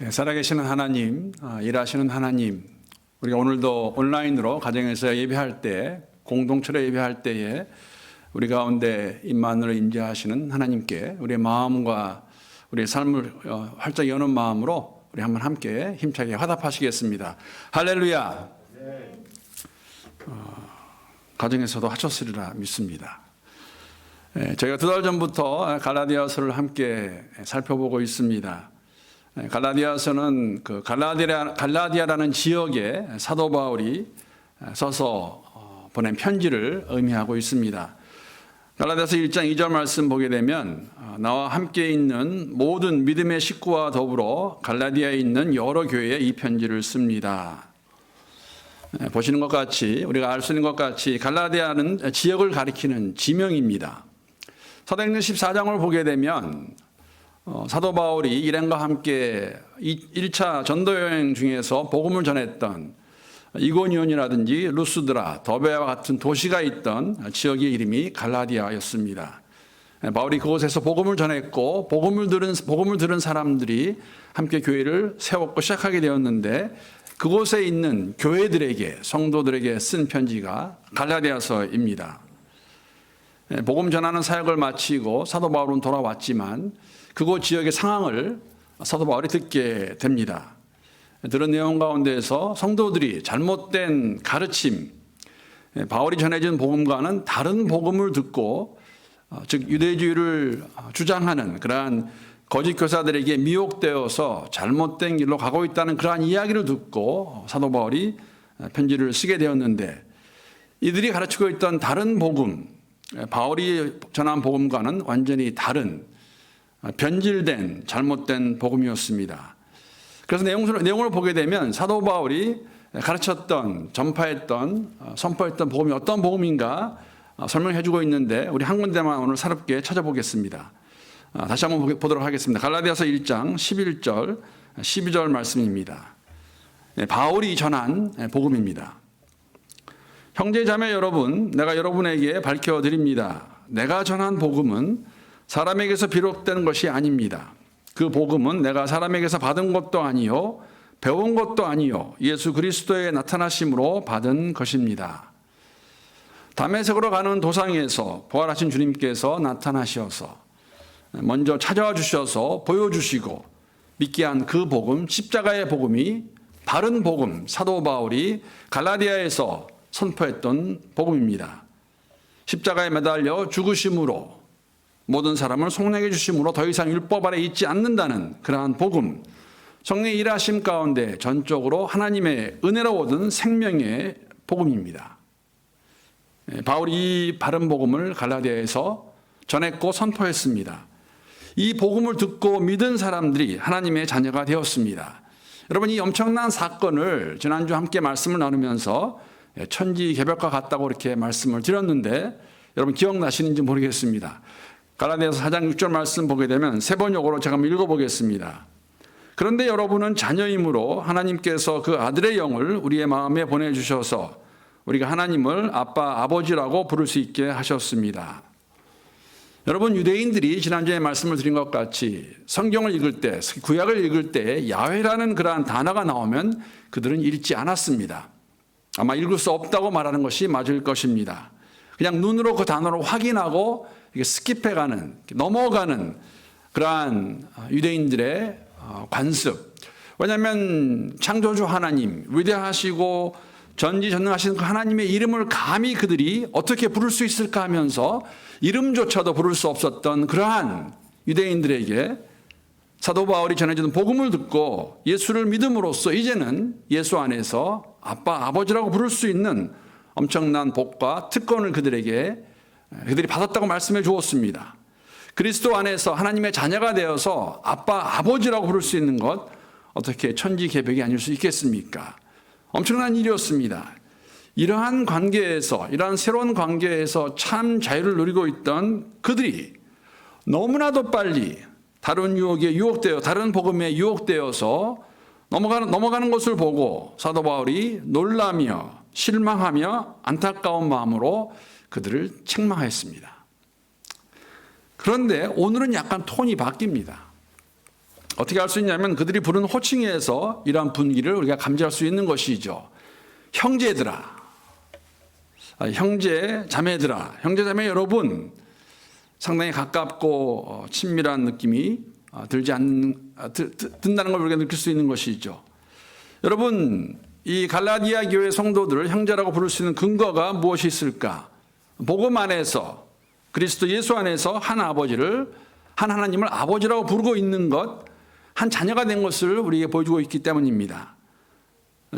살아계시는 하나님, 일하시는 하나님, 우리가 오늘도 온라인으로 가정에서 예배할 때, 공동체로 예배할 때에 우리 가운데 임만으로 임재하시는 하나님께 우리의 마음과 우리의 삶을 활짝 여는 마음으로 우리 한번 함께 힘차게 화답하시겠습니다. 할렐루야. 가정에서도 하셨으리라 믿습니다. 저희가 2달 전부터 갈라디아서를 함께 살펴보고 있습니다. 갈라디아서는 그 갈라디아라는 지역에 사도 바울이 써서 보낸 편지를 의미하고 있습니다. 갈라디아서 1장 2절 말씀 보게 되면 나와 함께 있는 모든 믿음의 식구와 더불어 갈라디아에 있는 여러 교회에 이 편지를 씁니다. 보시는 것 같이 우리가 알 수 있는 것 같이 갈라디아는 지역을 가리키는 지명입니다. 사도행전 14장을 보게 되면 사도 바울이 일행과 함께 1차 전도 여행 중에서 복음을 전했던 이고니온이라든지 루스드라, 더베와 같은 도시가 있던 지역의 이름이 갈라디아였습니다. 바울이 그곳에서 복음을 전했고 복음을 들은 사람들이 함께 교회를 세웠고 시작하게 되었는데 그곳에 있는 교회들에게, 성도들에게 쓴 편지가 갈라디아서입니다. 복음 전하는 사역을 마치고 사도 바울은 돌아왔지만 그곳 지역의 상황을 사도 바울이 듣게 됩니다. 들은 내용 가운데에서 성도들이 잘못된 가르침, 바울이 전해준 복음과는 다른 복음을 듣고 즉 유대주의를 주장하는 그러한 거짓 교사들에게 미혹되어서 잘못된 길로 가고 있다는 그러한 이야기를 듣고 사도 바울이 편지를 쓰게 되었는데 이들이 가르치고 있던 다른 복음, 바울이 전한 복음과는 완전히 다른 변질된 잘못된 복음이었습니다. 그래서 내용을 보게 되면 사도 바울이 가르쳤던, 전파했던, 선포했던 복음이 어떤 복음인가 설명해 주고 있는데 우리 한 군데만 오늘 새롭게 찾아보겠습니다. 다시 한번 보도록 하겠습니다. 갈라디아서 1장 11절, 12절 말씀입니다. 바울이 전한 복음입니다. 형제자매 여러분, 내가 여러분에게 밝혀드립니다. 내가 전한 복음은 사람에게서 비롯된 것이 아닙니다. 그 복음은 내가 사람에게서 받은 것도 아니요 배운 것도 아니요 예수 그리스도의 나타나심으로 받은 것입니다. 다메섹으로 가는 도상에서 부활하신 주님께서 나타나셔서 먼저 찾아와 주셔서 보여주시고 믿게 한 그 복음, 십자가의 복음이 바른 복음, 사도 바울이 갈라디아에서 선포했던 복음입니다. 십자가에 매달려 죽으심으로 모든 사람을 속량해 주심으로 더 이상 율법 아래 있지 않는다는 그러한 복음, 성령의 일하심 가운데 전적으로 하나님의 은혜로 얻은 생명의 복음입니다. 바울이 이 바른 복음을 갈라디아에서 전했고 선포했습니다. 이 복음을 듣고 믿은 사람들이 하나님의 자녀가 되었습니다. 여러분, 이 엄청난 사건을 지난주 함께 말씀을 나누면서 천지개벽과 같다고 이렇게 말씀을 드렸는데 여러분 기억나시는지 모르겠습니다. 갈라디아서 4장 6절 말씀 보게 되면 세 번역으로 제가 한번 읽어보겠습니다. 그런데 여러분은 자녀이므로 하나님께서 그 아들의 영을 우리의 마음에 보내주셔서 우리가 하나님을 아빠, 아버지라고 부를 수 있게 하셨습니다. 여러분, 유대인들이 지난주에 말씀을 드린 것 같이 성경을 읽을 때, 구약을 읽을 때 야훼라는 그러한 단어가 나오면 그들은 읽지 않았습니다. 아마 읽을 수 없다고 말하는 것이 맞을 것입니다. 그냥 눈으로 그 단어를 확인하고 이게 스킵해가는, 넘어가는 그러한 유대인들의 관습. 왜냐하면 창조주 하나님, 위대하시고 전지전능하신 그 하나님의 이름을 감히 그들이 어떻게 부를 수 있을까 하면서 이름조차도 부를 수 없었던 그러한 유대인들에게 사도 바울이 전해주는 복음을 듣고 예수를 믿음으로써 이제는 예수 안에서 아빠, 아버지라고 부를 수 있는 엄청난 복과 특권을 그들이 받았다고 말씀해 주었습니다. 그리스도 안에서 하나님의 자녀가 되어서 아빠, 아버지라고 부를 수 있는 것 어떻게 천지개벽이 아닐 수 있겠습니까? 엄청난 일이었습니다. 이러한 관계에서, 이러한 새로운 관계에서 참 자유를 누리고 있던 그들이 너무나도 빨리 다른 유혹에 유혹되어, 다른 복음에 유혹되어서 넘어가는 것을 보고 사도 바울이 놀라며 실망하며 안타까운 마음으로 그들을 책망했습니다. 그런데 오늘은 약간 톤이 바뀝니다. 어떻게 알 수 있냐면 그들이 부른 호칭에서 이러한 분위기를 우리가 감지할 수 있는 것이죠. 형제들아, 형제 자매들아, 형제 자매 여러분, 상당히 가깝고 친밀한 느낌이 든다는 걸 우리가 느낄 수 있는 것이죠. 여러분, 이 갈라디아 교회 성도들을 형제라고 부를 수 있는 근거가 무엇이 있을까? 복음 안에서, 그리스도 예수 안에서 한 하나님을 아버지라고 부르고 있는 것, 한 자녀가 된 것을 우리에게 보여주고 있기 때문입니다.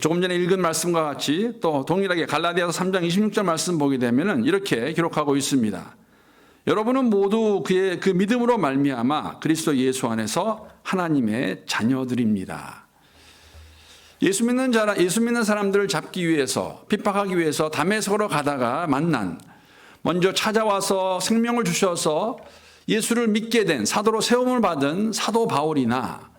조금 전에 읽은 말씀과 같이 또 동일하게 갈라디아서 3장 26절 말씀 보게 되면 이렇게 기록하고 있습니다. 여러분은 모두 그의 그 믿음으로 말미암아 그리스도 예수 안에서 하나님의 자녀들입니다. 예수 믿는 사람들을 잡기 위해서, 핍박하기 위해서 다메섹으로 가다가 만난, 먼저 찾아와서 생명을 주셔서 예수를 믿게 된, 사도로 세움을 받은 사도 바울이나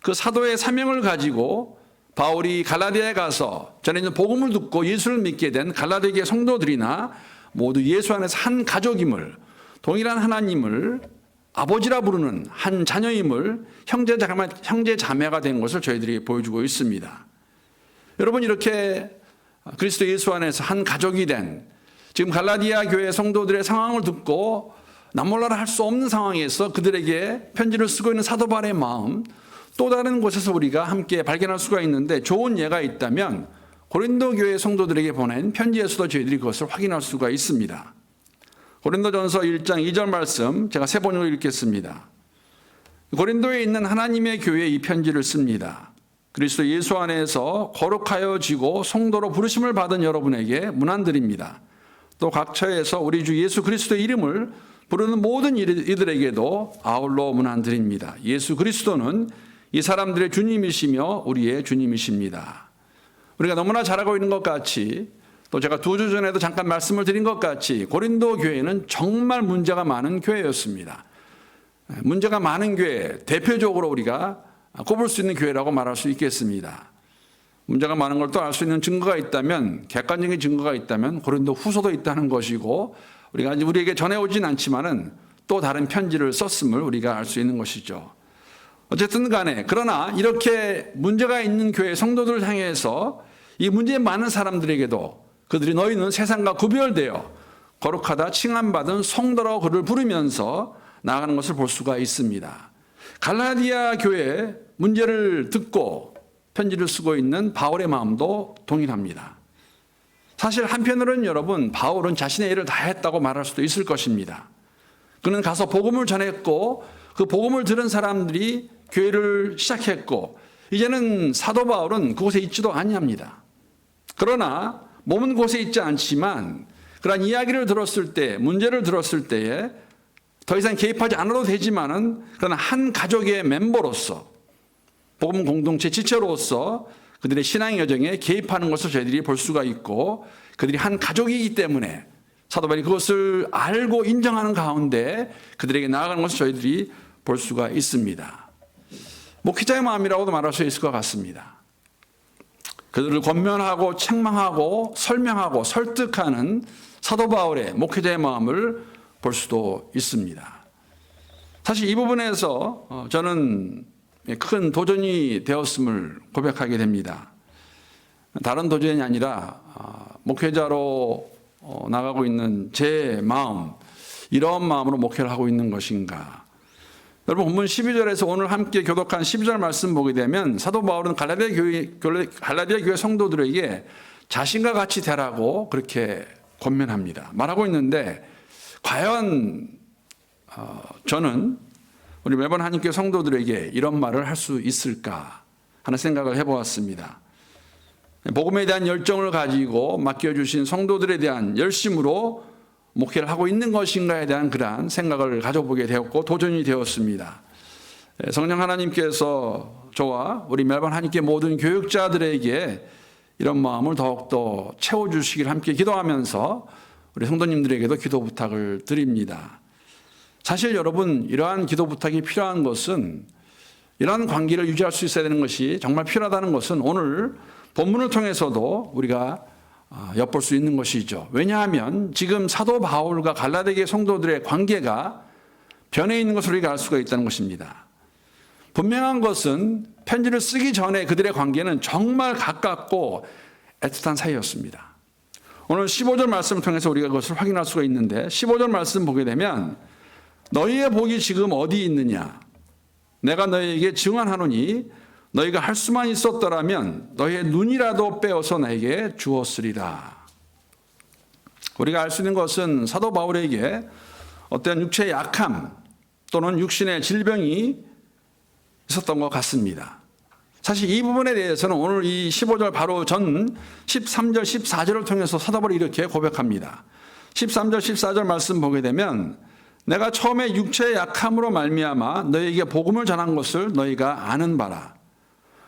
그 사도의 사명을 가지고 바울이 갈라디아에 가서 전해진 복음을 듣고 예수를 믿게 된 갈라디아 성도들이나 모두 예수 안에서 한 가족임을, 동일한 하나님을 아버지라 부르는 한 자녀임을, 형제 자매가 된 것을 저희들이 보여주고 있습니다. 여러분, 이렇게 그리스도 예수 안에서 한 가족이 된, 지금 갈라디아 교회 성도들의 상황을 듣고 남몰라라 할 수 없는 상황에서 그들에게 편지를 쓰고 있는 사도 바울의 마음, 또 다른 곳에서 우리가 함께 발견할 수가 있는데, 좋은 예가 있다면 고린도 교회 성도들에게 보낸 편지에서도 저희들이 그것을 확인할 수가 있습니다. 고린도전서 1장 2절 말씀 제가 세 번역으로 읽겠습니다. 고린도에 있는 하나님의 교회에 이 편지를 씁니다. 그리스도 예수 안에서 거룩하여지고 성도로 부르심을 받은 여러분에게 문안드립니다. 또 각 처에서 우리 주 예수 그리스도의 이름을 부르는 모든 이들에게도 아울러 문안드립니다. 예수 그리스도는 이 사람들의 주님이시며 우리의 주님이십니다. 우리가 너무나 잘 알고 있는 것 같이, 또 제가 2주 전에도 잠깐 말씀을 드린 것 같이 고린도 교회는 정말 문제가 많은 교회였습니다. 문제가 많은 교회, 대표적으로 우리가 꼽을 수 있는 교회라고 말할 수 있겠습니다. 문제가 많은 걸 또 알 수 있는 증거가 있다면, 객관적인 증거가 있다면 고린도 후서도 있다는 것이고, 우리가 우리에게 전해오진 않지만은 또 다른 편지를 썼음을 우리가 알 수 있는 것이죠. 어쨌든 간에, 그러나 이렇게 문제가 있는 교회 성도들을 향해서 이 문제 많은 사람들에게도 그들이 너희는 세상과 구별되어 거룩하다 칭함받은 성도라고 그를 부르면서 나아가는 것을 볼 수가 있습니다. 갈라디아 교회 문제를 듣고 편지를 쓰고 있는 바울의 마음도 동일합니다. 사실 한편으로는 여러분, 바울은 자신의 일을 다 했다고 말할 수도 있을 것입니다. 그는 가서 복음을 전했고 그 복음을 들은 사람들이 교회를 시작했고, 이제는 사도 바울은 그곳에 있지도 아니합니다. 그러나 몸은 곳에 있지 않지만 그러한 이야기를 들었을 때, 문제를 들었을 때에 더 이상 개입하지 않아도 되지만은, 그러나 한 가족의 멤버로서, 복음 공동체 지체로서 그들의 신앙 여정에 개입하는 것을 저희들이 볼 수가 있고, 그들이 한 가족이기 때문에 사도 바울이 그것을 알고 인정하는 가운데 그들에게 나아가는 것을 저희들이 볼 수가 있습니다. 목회자의 마음이라고도 말할 수 있을 것 같습니다. 그들을 권면하고 책망하고 설명하고 설득하는 사도 바울의 목회자의 마음을 볼 수도 있습니다. 사실 이 부분에서 저는 큰 도전이 되었음을 고백하게 됩니다. 다른 도전이 아니라 목회자로 나가고 있는 제 마음, 이런 마음으로 목회를 하고 있는 것인가. 여러분, 본문 12절에서 오늘 함께 교독한 12절 말씀 보게 되면 사도 바울은 갈라디아 교회 성도들에게 자신과 같이 되라고 그렇게 권면합니다. 말하고 있는데, 과연 저는 우리 매번 하나님께 성도들에게 이런 말을 할 수 있을까 하는 생각을 해보았습니다. 복음에 대한 열정을 가지고 맡겨주신 성도들에 대한 열심으로 목회를 하고 있는 것인가에 대한 그러한 생각을 가져보게 되었고 도전이 되었습니다. 성령 하나님께서 저와 우리 매번 하나님께 모든 교육자들에게 이런 마음을 더욱더 채워주시길 함께 기도하면서 우리 성도님들에게도 기도 부탁을 드립니다. 사실 여러분, 이러한 기도 부탁이 필요한 것은, 이러한 관계를 유지할 수 있어야 되는 것이 정말 필요하다는 것은 오늘 본문을 통해서도 우리가 엿볼 수 있는 것이죠. 왜냐하면 지금 사도 바울과 갈라디아 성도들의 관계가 변해 있는 것을 우리가 알 수가 있다는 것입니다. 분명한 것은 편지를 쓰기 전에 그들의 관계는 정말 가깝고 애틋한 사이였습니다. 오늘 15절 말씀을 통해서 우리가 그것을 확인할 수가 있는데 15절 말씀 보게 되면 너희의 복이 지금 어디 있느냐? 내가 너희에게 증언하노니 너희가 할 수만 있었더라면 너희의 눈이라도 빼어서 나에게 주었으리라. 우리가 알 수 있는 것은 사도 바울에게 어떤 육체의 약함 또는 육신의 질병이 있었던 것 같습니다. 사실 이 부분에 대해서는 오늘 이 15절 바로 전 13절, 14절을 통해서 사도 바울이 이렇게 고백합니다. 13절, 14절 말씀 보게 되면 내가 처음에 육체의 약함으로 말미암아 너희에게 복음을 전한 것을 너희가 아는 바라.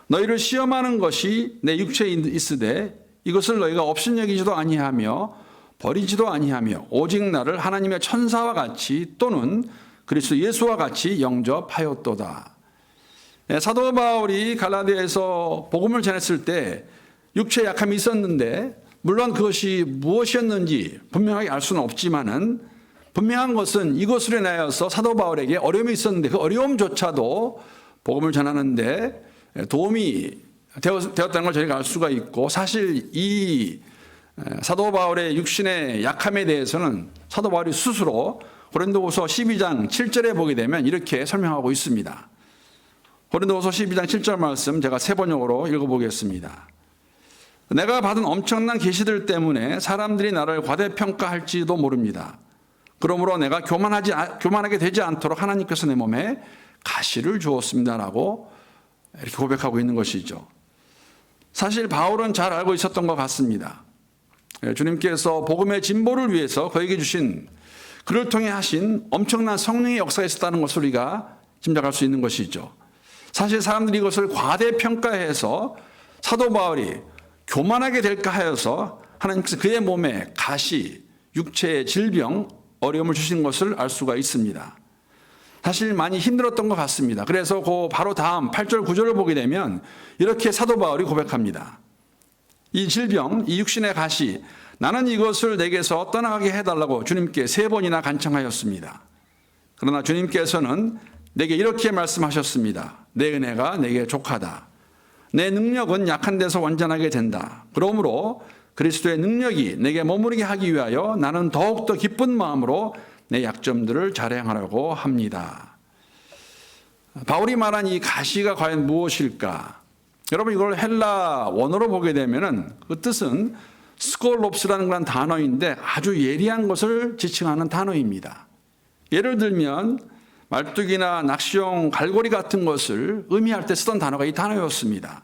너희를 시험하는 것이 내 육체에 있으되 이것을 너희가 업신여기지도 아니하며 버리지도 아니하며 오직 나를 하나님의 천사와 같이 또는 그리스도 예수와 같이 영접하였도다. 사도 바울이 갈라디아에서 복음을 전했을 때 육체의 약함이 있었는데 물론 그것이 무엇이었는지 분명하게 알 수는 없지만은 분명한 것은 이것으로 인하여서 사도 바울에게 어려움이 있었는데 그 어려움조차도 복음을 전하는데 도움이 되었다는 걸 저희가 알 수가 있고 사실 이 사도 바울의 육신의 약함에 대해서는 사도 바울이 스스로 고린도후서 12장 7절에 보게 되면 이렇게 설명하고 있습니다. 고린도후서 12장 7절 말씀 제가 세 번역으로 읽어보겠습니다. 내가 받은 엄청난 계시들 때문에 사람들이 나를 과대평가할지도 모릅니다. 그러므로 내가 교만하게 되지 않도록 하나님께서 내 몸에 가시를 주었습니다라고 이렇게 고백하고 있는 것이죠. 사실 바울은 잘 알고 있었던 것 같습니다. 주님께서 복음의 진보를 위해서 그에게 주신 그를 통해 하신 엄청난 성령의 역사가 있었다는 것을 우리가 짐작할 수 있는 것이죠. 사실 사람들이 이것을 과대평가해서 사도 바울이 교만하게 될까 하여서 하나님께서 그의 몸에 가시, 육체의 질병, 어려움을 주신 것을 알 수가 있습니다. 사실 많이 힘들었던 것 같습니다. 그래서 그 바로 다음 8절 9절을 보게 되면 이렇게 사도 바울이 고백합니다. 이 질병, 이 육신의 가시, 나는 이것을 내게서 떠나가게 해달라고 주님께 3번이나 간청하였습니다. 그러나 주님께서는 내게 이렇게 말씀하셨습니다. 내 은혜가 내게 족하다. 내 능력은 약한 데서 완전하게 된다. 그러므로 그리스도의 능력이 내게 머무르게 하기 위하여 나는 더욱더 기쁜 마음으로 내 약점들을 자랑하려고 합니다. 바울이 말한 이 가시가 과연 무엇일까? 여러분 이걸 헬라 원어로 보게 되면은 그 뜻은 스콜롭스라는 그런 단어인데 아주 예리한 것을 지칭하는 단어입니다. 예를 들면 말뚝이나 낚시용 갈고리 같은 것을 의미할 때 쓰던 단어가 이 단어였습니다.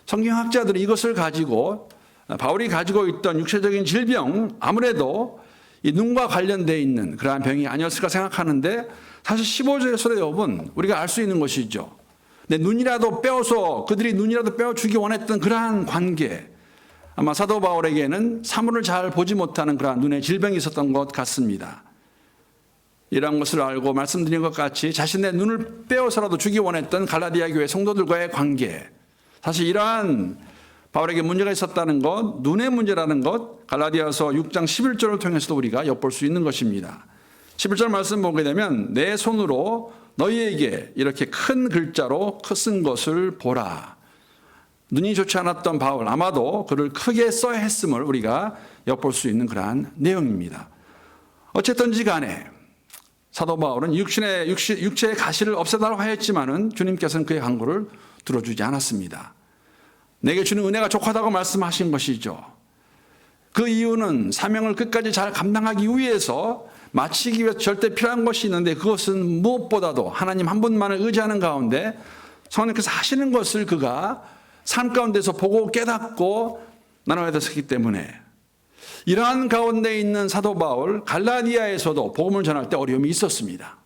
성경학자들이 이것을 가지고 바울이 가지고 있던 육체적인 질병 아무래도 이 눈과 관련되어 있는 그러한 병이 아니었을까 생각하는데 사실 15절에서 여러분 우리가 알 수 있는 것이죠. 내 눈이라도 빼어서 그들이 눈이라도 빼어주기 원했던 그러한 관계 아마 사도 바울에게는 사물을 잘 보지 못하는 그러한 눈의 질병이 있었던 것 같습니다. 이러한 것을 알고 말씀드린 것 같이 자신의 눈을 빼어서라도 주기 원했던 갈라디아 교회 성도들과의 관계 사실 이러한 바울에게 문제가 있었다는 것, 눈의 문제라는 것 갈라디아서 6장 11절을 통해서도 우리가 엿볼 수 있는 것입니다. 11절 말씀 보게 되면 내 손으로 너희에게 이렇게 큰 글자로 쓴 것을 보라. 눈이 좋지 않았던 바울 아마도 그를 크게 써야 했음을 우리가 엿볼 수 있는 그러한 내용입니다. 어쨌든지 간에 사도 바울은 육체의 가시를 없애달라고 하였지만은 주님께서는 그의 간구를 들어주지 않았습니다. 내게 주는 은혜가 족하다고 말씀하신 것이죠. 그 이유는 사명을 끝까지 잘 감당하기 위해서 마치기 위해서 절대 필요한 것이 있는데 그것은 무엇보다도 하나님 한 분만을 의지하는 가운데 성령께서 하시는 것을 그가 삶 가운데서 보고 깨닫고 나눠야 됐기 때문에 이러한 가운데 있는 사도 바울 갈라디아에서도 복음을 전할 때 어려움이 있었습니다.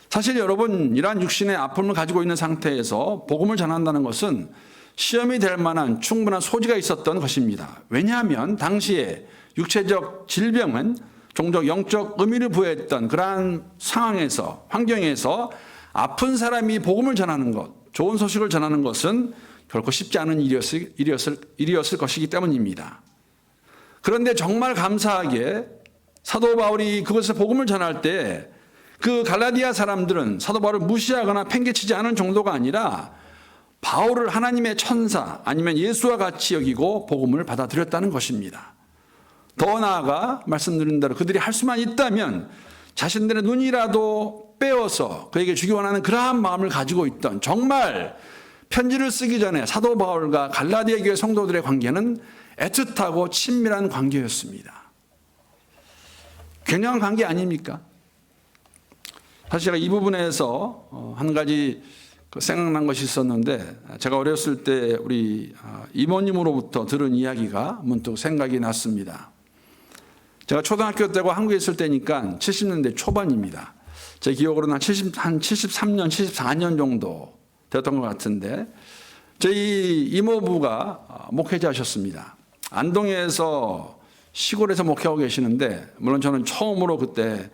사실 여러분 이러한 육신의 아픔을 가지고 있는 상태에서 복음을 전한다는 것은 시험이 될 만한 충분한 소지가 있었던 것입니다. 왜냐하면 당시에 육체적 질병은 종종 영적 의미를 부여했던 그러한 상황에서 환경에서 아픈 사람이 복음을 전하는 것, 좋은 소식을 전하는 것은 결코 쉽지 않은 일이었을 것이기 때문입니다. 그런데 정말 감사하게 사도 바울이 그것을 복음을 전할 때 그 갈라디아 사람들은 사도 바울을 무시하거나 팽개치지 않은 정도가 아니라 바울을 하나님의 천사 아니면 예수와 같이 여기고 복음을 받아들였다는 것입니다. 더 나아가 말씀드린 대로 그들이 할 수만 있다면 자신들의 눈이라도 빼어서 그에게 주기 원하는 그러한 마음을 가지고 있던, 정말 편지를 쓰기 전에 사도 바울과 갈라디아 교회 성도들의 관계는 애틋하고 친밀한 관계였습니다. 굉장한 관계 아닙니까? 사실 제가 이 부분에서 한 가지 생각난 것이 있었는데, 제가 어렸을 때 우리 이모님으로부터 들은 이야기가 문득 생각이 났습니다. 제가 초등학교 때고 한국에 있을 때니까 70년대 초반입니다. 제 기억으로는 한 73년, 74년 정도 되었던 것 같은데, 저희 이모부가 목회자셨습니다. 안동에서 시골에서 목회하고 계시는데, 물론 저는 처음으로 그때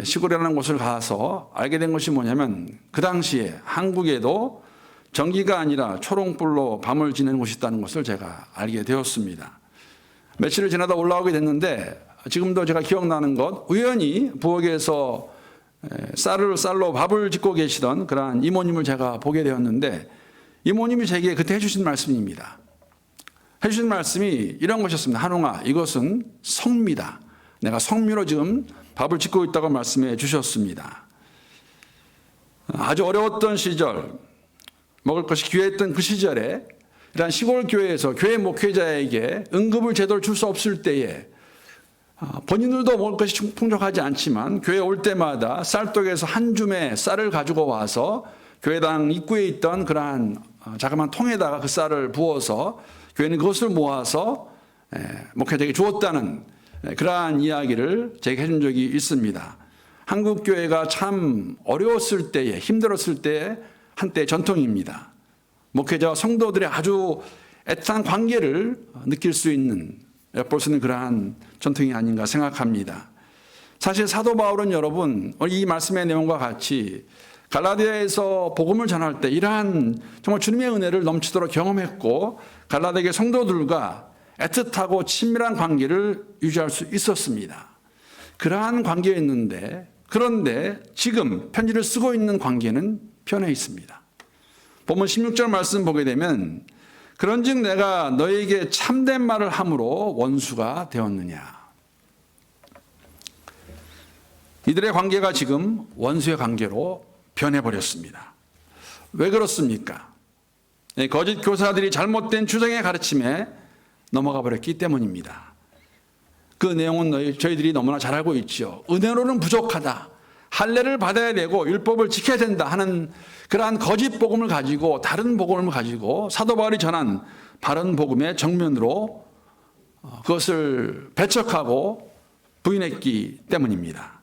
시골이라는 곳을 가서 알게 된 것이 뭐냐면, 그 당시에 한국에도 전기가 아니라 초롱불로 밤을 지내는 곳이 있다는 것을 제가 알게 되었습니다. 며칠을 지나다 올라오게 됐는데, 지금도 제가 기억나는 것, 우연히 부엌에서 쌀로 밥을 짓고 계시던 그러한 이모님을 제가 보게 되었는데, 이모님이 제게 그때 해주신 말씀입니다. 해주신 말씀이 이런 것이었습니다. 한웅아, 이것은 성미다. 내가 성미로 지금 밥을 짓고 있다고 말씀해 주셨습니다. 아주 어려웠던 시절, 먹을 것이 귀했던 그 시절에 이런 시골 교회에서 교회 목회자에게 응급을 제대로 줄 수 없을 때에 본인들도 먹을 것이 풍족하지 않지만 교회 올 때마다 쌀독에서 한 줌의 쌀을 가지고 와서 교회당 입구에 있던 그러한 자그마한 통에다가 그 쌀을 부어서 교회는 그것을 모아서 목회자에게 주었다는 그러한 이야기를 제게 해준 적이 있습니다. 한국 교회가 참 어려웠을 때에, 힘들었을 때에 한때 전통입니다. 목회자와 성도들의 아주 애틋한 관계를 느낄 수 있는, 엿볼 수 있는 그러한 전통이 아닌가 생각합니다. 사실 사도 바울은 여러분, 이 말씀의 내용과 같이 갈라디아에서 복음을 전할 때 이러한 정말 주님의 은혜를 넘치도록 경험했고, 갈라디아 성도들과 애틋하고 친밀한 관계를 유지할 수 있었습니다. 그러한 관계였는데, 그런데 지금 편지를 쓰고 있는 관계는 변해 있습니다. 본문 16절 말씀 보게 되면, 그런즉 내가 너에게 참된 말을 함으로 원수가 되었느냐. 이들의 관계가 지금 원수의 관계로 변해버렸습니다. 왜 그렇습니까? 거짓 교사들이 잘못된 주장의 가르침에 넘어가 버렸기 때문입니다. 그 내용은 저희들이 너무나 잘 알고 있죠. 은혜로는 부족하다, 할례를 받아야 되고 율법을 지켜야 된다 하는 그러한 거짓 복음을 가지고, 다른 복음을 가지고 사도 바울이 전한 바른 복음의 정면으로 그것을 배척하고 부인했기 때문입니다.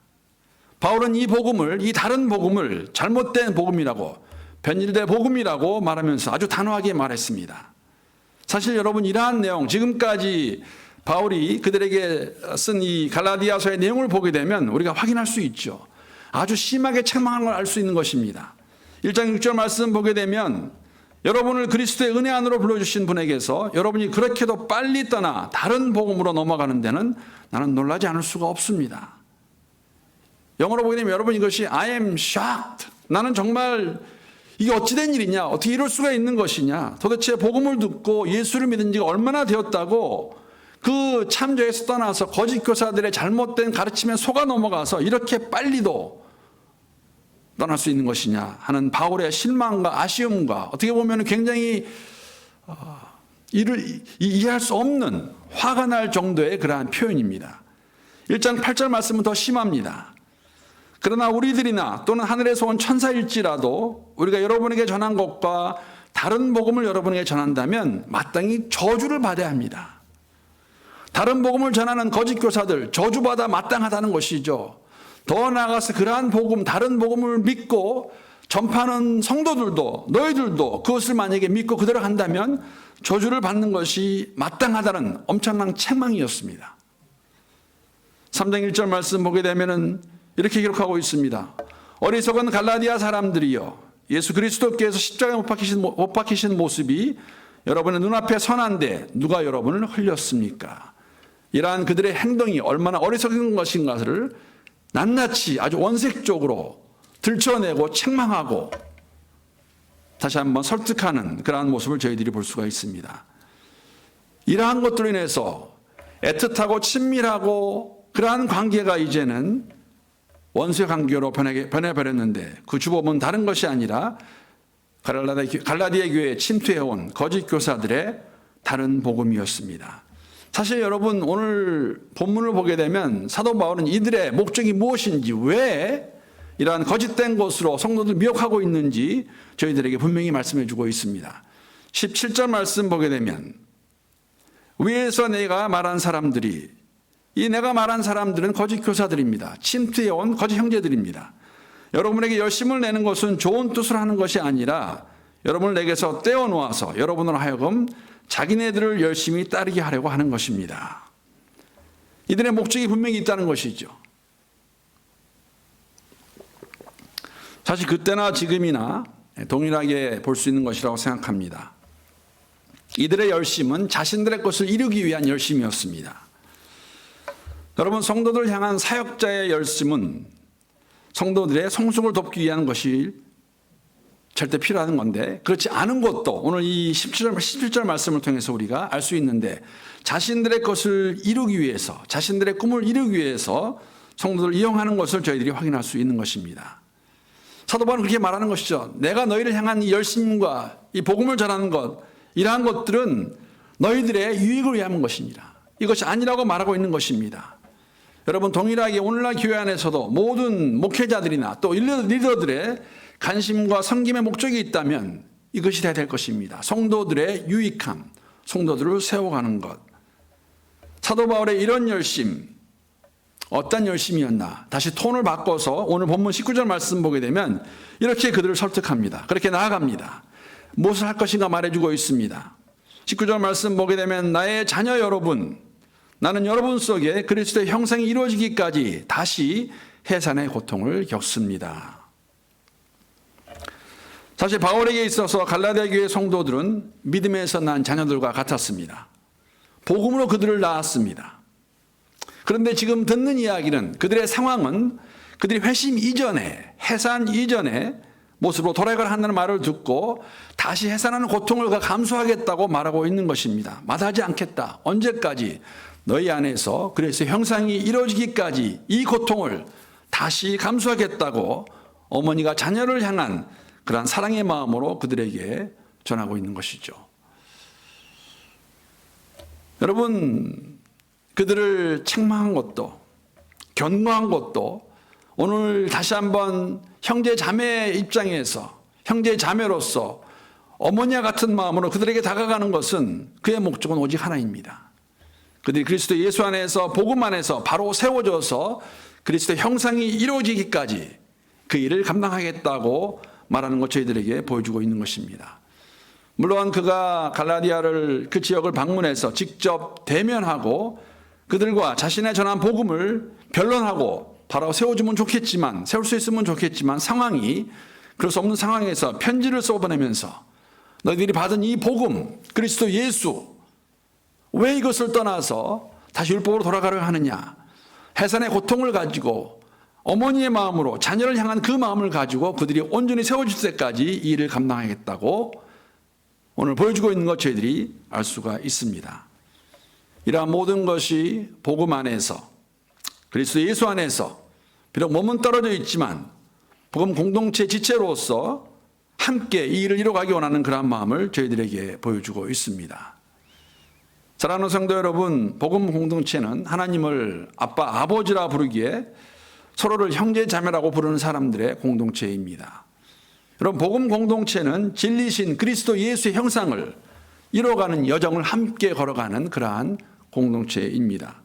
바울은 이 복음을, 이 다른 복음을 잘못된 복음이라고, 변질된 복음이라고 말하면서 아주 단호하게 말했습니다. 사실 여러분, 이러한 내용, 지금까지 바울이 그들에게 쓴 이 갈라디아서의 내용을 보게 되면 우리가 확인할 수 있죠. 아주 심하게 책망하는 걸 알 수 있는 것입니다. 1장 6절 말씀 보게 되면, 여러분을 그리스도의 은혜 안으로 불러주신 분에게서 여러분이 그렇게도 빨리 떠나 다른 복음으로 넘어가는 데는 나는 놀라지 않을 수가 없습니다. 영어로 보게 되면 여러분, 이것이 I am shocked. 나는 정말 이게 어찌된 일이냐, 어떻게 이럴 수가 있는 것이냐, 도대체 복음을 듣고 예수를 믿은 지가 얼마나 되었다고 그 참조에서 떠나서 거짓 교사들의 잘못된 가르침에 속아 넘어가서 이렇게 빨리도 떠날 수 있는 것이냐 하는 바울의 실망과 아쉬움과, 어떻게 보면 굉장히 이를 이해할 수 없는, 화가 날 정도의 그러한 표현입니다. 1장 8절 말씀은 더 심합니다. 그러나 우리들이나 또는 하늘에서 온 천사일지라도 우리가 여러분에게 전한 것과 다른 복음을 여러분에게 전한다면 마땅히 저주를 받아야 합니다. 다른 복음을 전하는 거짓 교사들, 저주받아 마땅하다는 것이죠. 더 나아가서 그러한 복음, 다른 복음을 믿고 전파하는 성도들도, 너희들도 그것을 만약에 믿고 그대로 한다면 저주를 받는 것이 마땅하다는 엄청난 책망이었습니다. 3장 1절 말씀 보게 되면은 이렇게 기록하고 있습니다. 어리석은 갈라디아 사람들이여, 예수 그리스도께서 십자가에 못 박히신 모습이 여러분의 눈앞에 선한데 누가 여러분을 흘렸습니까? 이러한 그들의 행동이 얼마나 어리석은 것인가를 낱낱이 아주 원색적으로 들춰내고 책망하고 다시 한번 설득하는 그러한 모습을 저희들이 볼 수가 있습니다. 이러한 것들로 인해서 애틋하고 친밀하고 그러한 관계가 이제는 원수의 관계로 변해버렸는데 그 주범은 다른 것이 아니라 갈라디아 교회에 침투해온 거짓 교사들의 다른 복음이었습니다. 사실 여러분 오늘 본문을 보게 되면 사도 바울은 이들의 목적이 무엇인지 왜 이러한 거짓된 것으로 성도들 미혹하고 있는지 저희들에게 분명히 말씀해 주고 있습니다. 17절 말씀 보게 되면 위에서 내가 말한 사람들이 이 내가 말한 사람들은 거짓 교사들입니다. 침투해온 거짓 형제들입니다. 여러분에게 열심을 내는 것은 좋은 뜻으로 하는 것이 아니라 여러분을 내게서 떼어놓아서 여러분으로 하여금 자기네들을 열심히 따르게 하려고 하는 것입니다. 이들의 목적이 분명히 있다는 것이죠. 사실 그때나 지금이나 동일하게 볼 수 있는 것이라고 생각합니다. 이들의 열심은 자신들의 것을 이루기 위한 열심이었습니다. 여러분 성도들 향한 사역자의 열심은 성도들의 성숙을 돕기 위한 것이 절대 필요한 건데 그렇지 않은 것도 오늘 이 17절 말씀을 통해서 우리가 알 수 있는데 자신들의 것을 이루기 위해서 자신들의 꿈을 이루기 위해서 성도들을 이용하는 것을 저희들이 확인할 수 있는 것입니다. 사도 바울은 그렇게 말하는 것이죠. 내가 너희를 향한 이 열심과 이 복음을 전하는 것 이러한 것들은 너희들의 유익을 위한 것이니라. 이것이 아니라고 말하고 있는 것입니다. 여러분 동일하게 오늘날 교회 안에서도 모든 목회자들이나 또 리더들의 관심과 섬김의 목적이 있다면 이것이 돼야 될 것입니다. 성도들의 유익함, 성도들을 세워가는 것. 사도 바울의 이런 열심, 어떤 열심이었나? 다시 톤을 바꿔서 오늘 본문 19절 말씀 보게 되면 이렇게 그들을 설득합니다. 그렇게 나아갑니다. 무엇을 할 것인가 말해주고 있습니다. 19절 말씀 보게 되면 나의 자녀 여러분, 나는 여러분 속에 그리스도의 형상이 이루어지기까지 다시 해산의 고통을 겪습니다. 사실 바울에게 있어서 갈라디아 교회 성도들은 믿음에서 난 자녀들과 같았습니다. 복음으로 그들을 낳았습니다. 그런데 지금 듣는 이야기는 그들의 상황은 그들이 회심 이전에 해산 이전에 모습으로 돌아가라 한다는 말을 듣고 다시 해산하는 고통을 감수하겠다고 말하고 있는 것입니다. 마다하지 않겠다. 언제까지? 너희 안에서 그래서 형상이 이루어지기까지 이 고통을 다시 감수하겠다고 어머니가 자녀를 향한 그러한 사랑의 마음으로 그들에게 전하고 있는 것이죠. 여러분 그들을 책망한 것도 견고한 것도 오늘 다시 한번 형제 자매의 입장에서 형제 자매로서 어머니와 같은 마음으로 그들에게 다가가는 것은 그의 목적은 오직 하나입니다. 그들이 그리스도 예수 안에서 복음 안에서 바로 세워져서 그리스도 형상이 이루어지기까지 그 일을 감당하겠다고 말하는 것 저희들에게 보여주고 있는 것입니다. 물론 그가 갈라디아를 그 지역을 방문해서 직접 대면하고 그들과 자신의 전한 복음을 변론하고 바로 세워주면 좋겠지만 세울 수 있으면 좋겠지만 상황이 그럴 수 없는 상황에서 편지를 써보내면서 너희들이 받은 이 복음 그리스도 예수 왜 이것을 떠나서 다시 율법으로 돌아가려 하느냐 해산의 고통을 가지고 어머니의 마음으로 자녀를 향한 그 마음을 가지고 그들이 온전히 세워질 때까지 이 일을 감당하겠다고 오늘 보여주고 있는 것 저희들이 알 수가 있습니다. 이러한 모든 것이 복음 안에서 그리스도 예수 안에서 비록 몸은 떨어져 있지만 복음 공동체 지체로서 함께 이 일을 이뤄가기 원하는 그러한 마음을 저희들에게 보여주고 있습니다. 사랑하는 성도 여러분, 복음 공동체는 하나님을 아빠, 아버지라 부르기에 서로를 형제 자매라고 부르는 사람들의 공동체입니다. 여러분 복음 공동체는 진리신 그리스도 예수의 형상을 이뤄가는 여정을 함께 걸어가는 그러한 공동체입니다.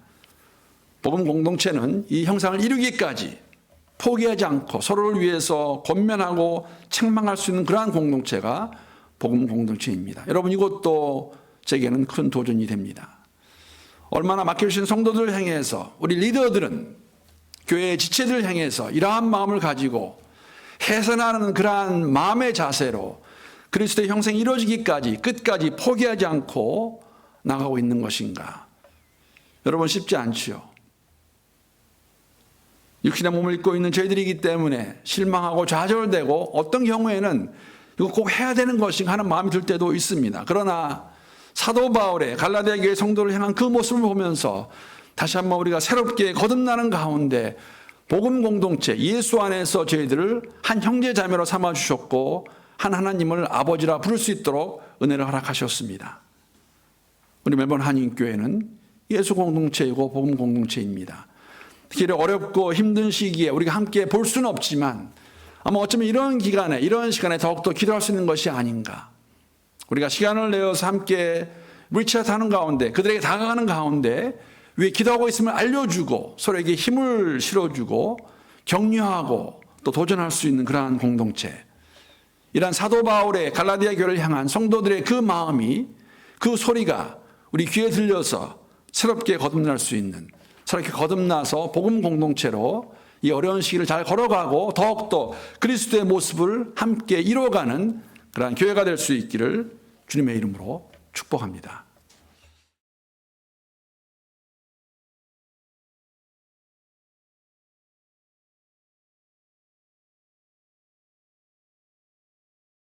복음 공동체는 이 형상을 이루기까지 포기하지 않고 서로를 위해서 권면하고 책망할 수 있는 그러한 공동체가 복음 공동체입니다. 여러분 이것도 제게는 큰 도전이 됩니다. 얼마나 맡겨주신 성도들을 향해서 우리 리더들은 교회의 지체들을 향해서 이러한 마음을 가지고 해산하는 그러한 마음의 자세로 그리스도의 형상이 이루어지기까지 끝까지 포기하지 않고 나가고 있는 것인가? 여러분 쉽지 않지요. 육신의 몸을 입고 있는 저희들이기 때문에 실망하고 좌절되고 어떤 경우에는 이거 꼭 해야 되는 것인가 하는 마음이 들 때도 있습니다. 그러나 사도 바울의 갈라디아 교회 성도를 향한 그 모습을 보면서 다시 한번 우리가 새롭게 거듭나는 가운데 복음 공동체 예수 안에서 저희들을 한 형제 자매로 삼아 주셨고 한 하나님을 아버지라 부를 수 있도록 은혜를 허락하셨습니다. 우리 멜번 한인교회는 예수 공동체이고 복음 공동체입니다. 특히 어렵고 힘든 시기에 우리가 함께 볼 수는 없지만 아마 어쩌면 이런 시간에 더욱더 기도할 수 있는 것이 아닌가. 우리가 시간을 내어서 함께 리치하는 가운데 그들에게 다가가는 가운데 위에 기도하고 있으면 알려주고 서로에게 힘을 실어주고 격려하고 또 도전할 수 있는 그러한 공동체. 이러한 사도 바울의 갈라디아 교회를 향한 성도들의 그 마음이 그 소리가 우리 귀에 들려서 새롭게 거듭날 수 있는 새롭게 거듭나서 복음 공동체로 이 어려운 시기를 잘 걸어가고 더욱더 그리스도의 모습을 함께 이뤄가는 그러한 교회가 될 수 있기를 주님의 이름으로 축복합니다.